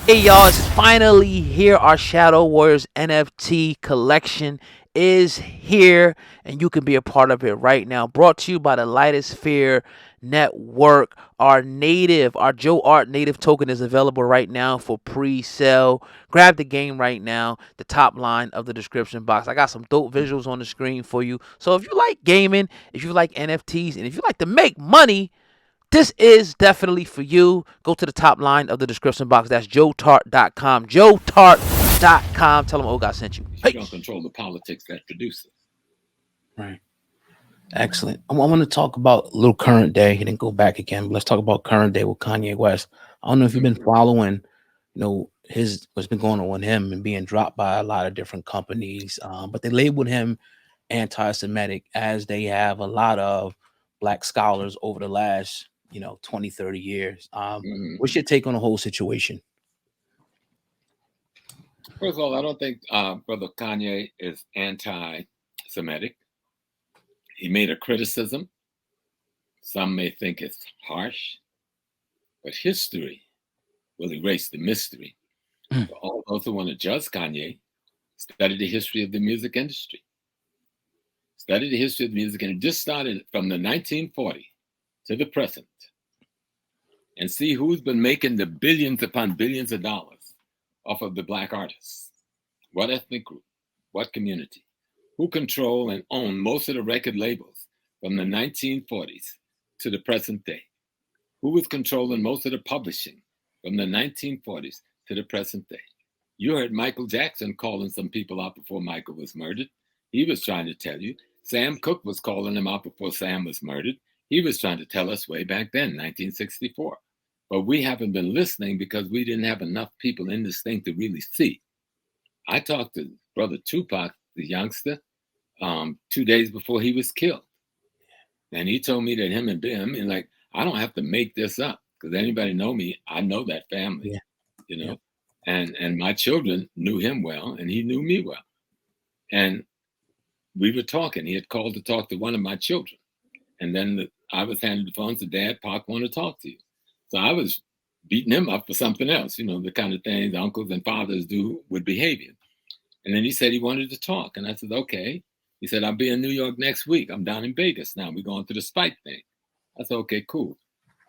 Hey y'all, it's finally here. Our Shadow Warriors NFT collection is here, and you can be a part of it right now. Brought to you by the Lightest Sphere Network. Our Joe Art native token is available right now for pre-sale. Grab the game right now. The top line of the description box. I got some dope visuals on the screen for you. So if you like gaming, if you like NFTs, and if you like to make money, this is definitely for you. Go to the top line of the description box. That's joetart.com. Joetart.com. Tell them Oga sent you. You Hey. don't control the politics that produce it. Right. Excellent. I want to talk about a little current day and then go back again. But let's talk about current day with Kanye West. I don't know if you've been following, his what's been going on with him and being dropped by a lot of different companies. But they labeled him anti-Semitic, as they have a lot of black scholars over the last, 20, 30 years. What's your take on the whole situation? First of all, I don't think Brother Kanye is anti-Semitic. He made a criticism. Some may think it's harsh, but history will erase the mystery. For all those who want to judge Kanye, study the history of the music industry. Study the history of the music industry. Just started from the 1940s to the present, and see who's been making the billions upon billions of dollars off of the black artists. What ethnic group? What community? Who control and own most of the record labels from the 1940s to the present day? Who was controlling most of the publishing from the 1940s to the present day? You heard Michael Jackson calling some people out before Michael was murdered. He was trying to tell you. Sam Cooke was calling him out before Sam was murdered. He was trying to tell us way back then, 1964. But we haven't been listening because we didn't have enough people in this thing to really see. I talked to Brother Tupac, the youngster, 2 days before he was killed. And he told me that him and Bim, and like, I don't have to make this up because anybody know me, I know that family, and my children knew him well and he knew me well. And we were talking. He had called to talk to one of my children. And then I was handed the phone to Dad, Pac want to talk to you. So I was beating him up for something else, the kind of things uncles and fathers do with behavior. And then he said he wanted to talk. And I said, okay. He said, I'll be in New York next week. I'm down in Vegas now. We're going to the Spike thing. I said, okay, cool.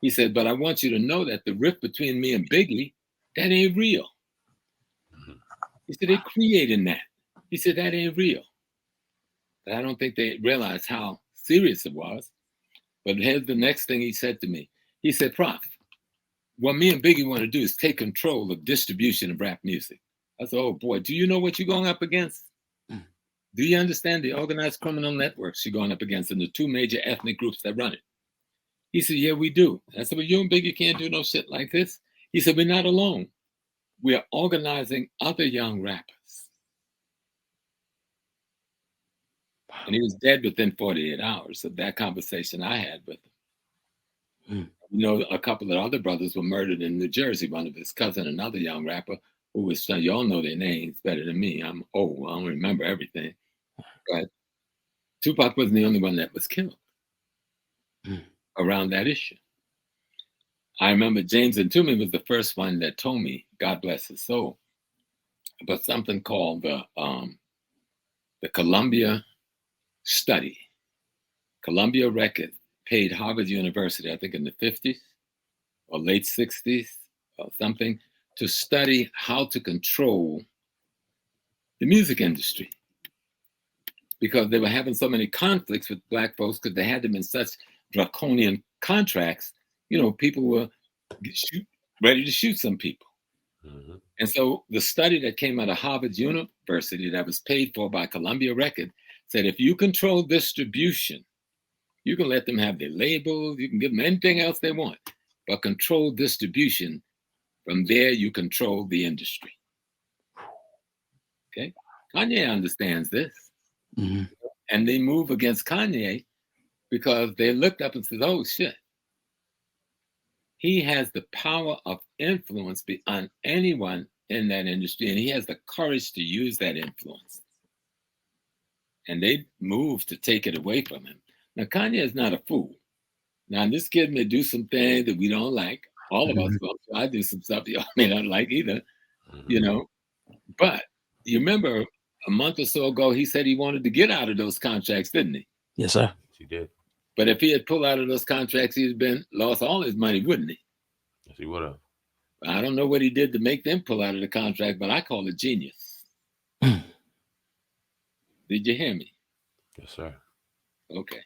He said, but I want you to know that the rift between me and Biggie, that ain't real. He said, they creating that. He said, that ain't real. But I don't think they realized how serious it was. But here's the next thing he said to me. He said, Prof, what me and Biggie want to do is take control of distribution of rap music. I said, oh boy, do you know what you're going up against? Do you understand the organized criminal networks you're going up against and the two major ethnic groups that run it? He said, yeah, we do. I said, well, you and Biggie can't do no shit like this. He said, we're not alone. We are organizing other young rappers. And he was dead within 48 hours of that conversation I had with him. A couple of other brothers were murdered in New Jersey. One of his cousin, another young rapper, who was, you all know their names better than me. I'm old. I don't remember everything. But Tupac wasn't the only one that was killed around that issue. I remember James and Toomey was the first one that told me, God bless his soul, about something called the Columbia study. Columbia Records paid Harvard University, I think in the 50s or late 60s or something, to study how to control the music industry, because they were having so many conflicts with black folks because they had them in such draconian contracts. People were ready to shoot some people. And so the study that came out of Harvard University that was paid for by Columbia Records said, if you control distribution, you can let them have their labels, you can give them anything else they want, but control distribution. From there, you control the industry. Okay? Kanye understands this. And they move against Kanye because they looked up and said, oh, shit. He has the power of influence beyond anyone in that industry, and he has the courage to use that influence. And they moved to take it away from him. Now, Kanye is not a fool. Now, this kid may do some things that we don't like, All of us. Mhm. I do some stuff y'all may not like either, you Mhm. know. But you remember a month or so ago, he said he wanted to get out of those contracts, didn't he? Yes, sir. She did. But if he had pulled out of those contracts, he'd been lost all his money, wouldn't he? Yes, he would have. I don't know what he did to make them pull out of the contract, but I call it genius. Mm. Did you hear me? Yes, sir. Okay.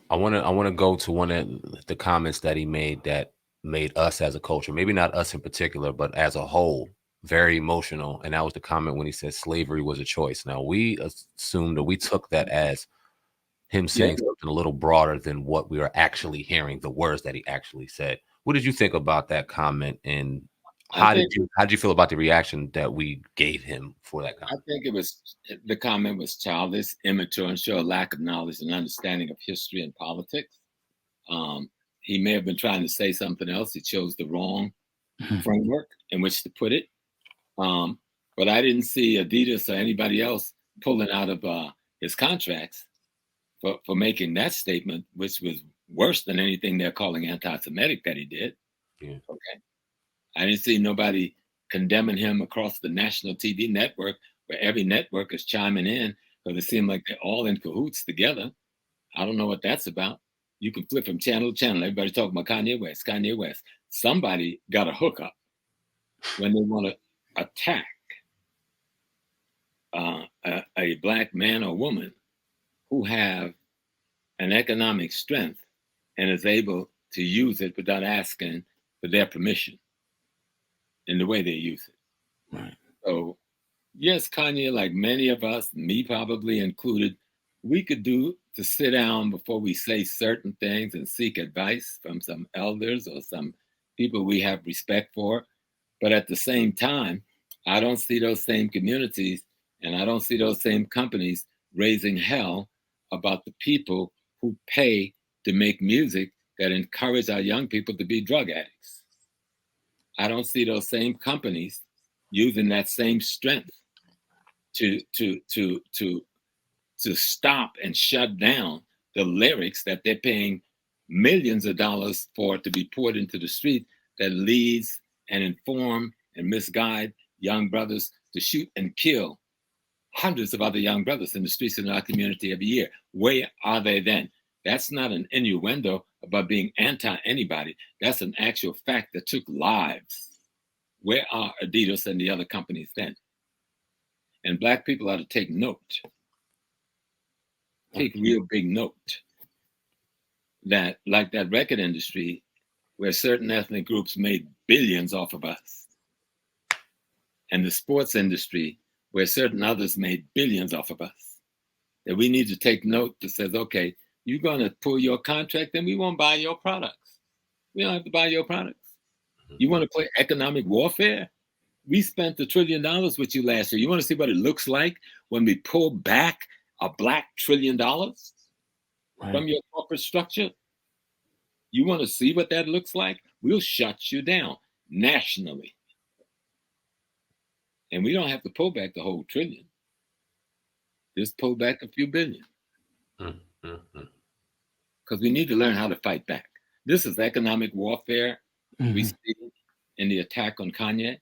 I wanna go to one of the comments that he made that made us as a culture, maybe not us in particular, but as a whole, very emotional. And that was the comment when he said slavery was a choice. Now we assumed, or we took that as him Yeah. saying something a little broader than what we are actually hearing, the words that he actually said. What did you think about that comment, and I think how did you feel about the reaction that we gave him for that I comment? think it was the comment was childish, immature, and show a lack of knowledge and understanding of history and politics. Um, he may have been trying to say something else. He chose the wrong Mhm. framework in which to put it. Um, but I didn't see Adidas or anybody else pulling out of his contracts for making that statement, which was worse than anything they're calling anti-Semitic that he did. Yeah. Okay, I didn't see nobody condemning him across the national TV network, where every network is chiming in because it seemed like they're all in cahoots together. I don't know what that's about. You can flip from channel to channel. Everybody talking about Kanye West, Kanye West. Somebody got a hookup when they want to attack a black man or woman who have an economic strength and is able to use it without asking for their permission in the way they use it. Right. So, yes, Kanye, like many of us, me probably included, we could do to sit down before we say certain things and seek advice from some elders or some people we have respect for. But at the same time, I don't see those same communities and I don't see those same companies raising hell about the people who pay to make music that encourage our young people to be drug addicts. I don't see those same companies using that same strength to to to to to stop and shut down the lyrics that they're paying millions of dollars for to be poured into the street that leads and inform and misguide young brothers to shoot and kill hundreds of other young brothers in the streets of our community every year. Where are they then? That's not an innuendo about being anti anybody. That's an actual fact that took lives. Where are Adidas and the other companies then? And black people ought to take note, take real big note that, like that record industry, where certain ethnic groups made billions off of us, and the sports industry, where certain others made billions off of us, that we need to take note that says, okay, you're going to pull your contract, then we won't buy your products. We don't have to buy your products. You want to play economic warfare? We spent $1 trillion with you last year. You want to see what it looks like when we pull back a black $1 trillion Right. from your corporate structure? You want to see what that looks like? We'll shut you down nationally. And we don't have to pull back the whole trillion. Just pull back a few billion. Because we need to learn how to fight back. This is economic warfare we Mhm. see in the attack on Kanye.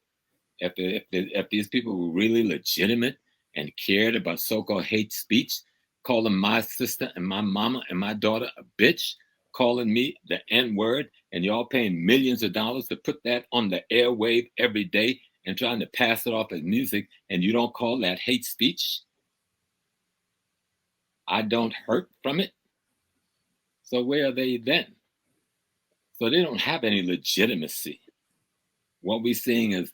If these people were really legitimate and cared about so-called hate speech, calling my sister and my mama and my daughter a bitch, calling me the N-word, and y'all paying millions of dollars to put that on the airwave every day and trying to pass it off as music, and you don't call that hate speech? I don't hurt from it. So where are they then? So they don't have any legitimacy. What we're seeing is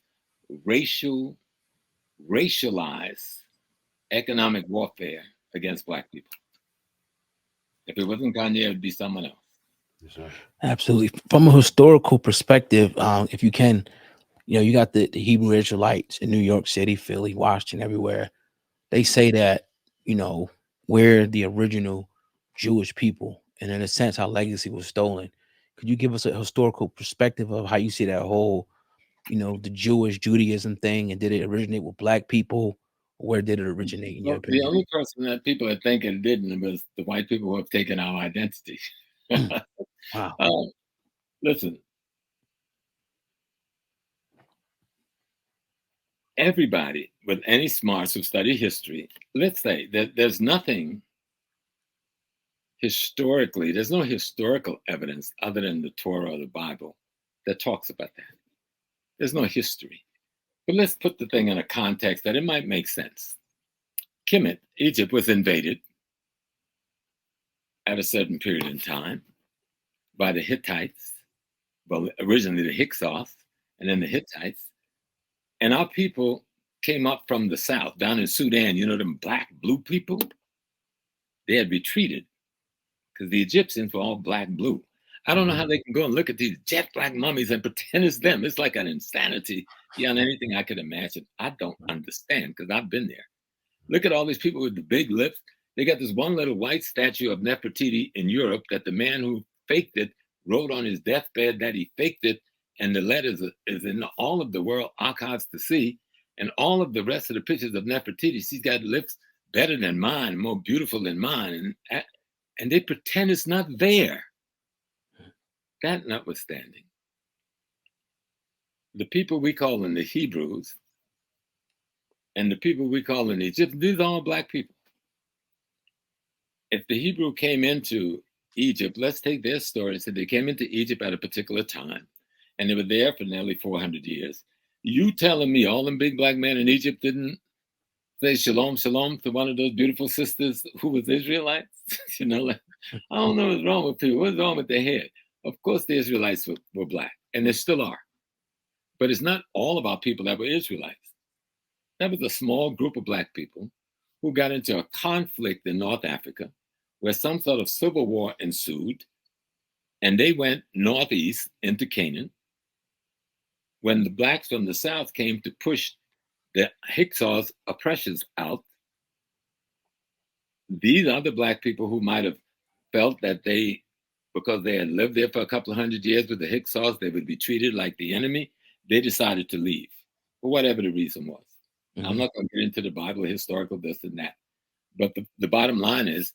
racialized economic warfare against black people. If it wasn't Kanye, it would be someone else. Yes, sir. Absolutely. From a historical perspective, if you can, you got the Hebrew Israelites in New York City, Philly, Washington, everywhere. They say that, we're the original Jewish people. And in a sense, our legacy was stolen. Could you give us a historical perspective of how you see that whole, the Jewish Judaism thing? And did it originate with black people? Or where did it originate, in your Well, the opinion? only person that people are thinking didn't was the white people who have taken our identity. Wow. Um, listen, everybody with any smarts who study history, let's say that there's nothing historically, there's no historical evidence other than the Torah or the Bible that talks about that. There's no history. But let's put the thing in a context that it might make sense. Kemet, Egypt, was invaded at a certain period in time by the Hittites, well, originally the Hyksos, and then the Hittites. And our people came up from the south, down in Sudan, you know, them black, blue people. They had retreated because the Egyptians were all black, blue. I don't know how they can go and look at these jet black mummies and pretend it's them. It's like an insanity beyond anything I could imagine. I don't understand because I've been there. Look at all these people with the big lips. They got this one little white statue of Nefertiti in Europe that the man who faked it wrote on his deathbed that he faked it, and the letters is in all of the world archives to see, and all of the rest of the pictures of Nefertiti. She's got lips better than mine, more beautiful than mine, and they pretend it's not there. That notwithstanding, the people we call in the Hebrews and the people we call in Egypt, these are all black people. If the Hebrew came into Egypt, let's take their story. So they came into Egypt at a particular time, and they were there for nearly 400 years. You telling me all them big black men in Egypt didn't say shalom, shalom to one of those beautiful sisters who was Israelites? You know, like, I don't know what's wrong with people. What's wrong with their head? Of course, the Israelites were black, and they still are. But it's not all of our people that were Israelites. That was a small group of black people who got into a conflict in North Africa where some sort of civil war ensued, and they went northeast into Canaan. When the blacks from the south came to push the Hyksos oppressors out, these are the black people who might have felt that they, because they had lived there for a couple of hundred years with the Hyksos, they would be treated like the enemy. They decided to leave for whatever the reason was. I'm not going to get into the Bible, historical this and that. But the bottom line is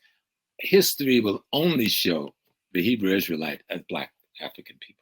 history will only show the Hebrew Israelite as black African people.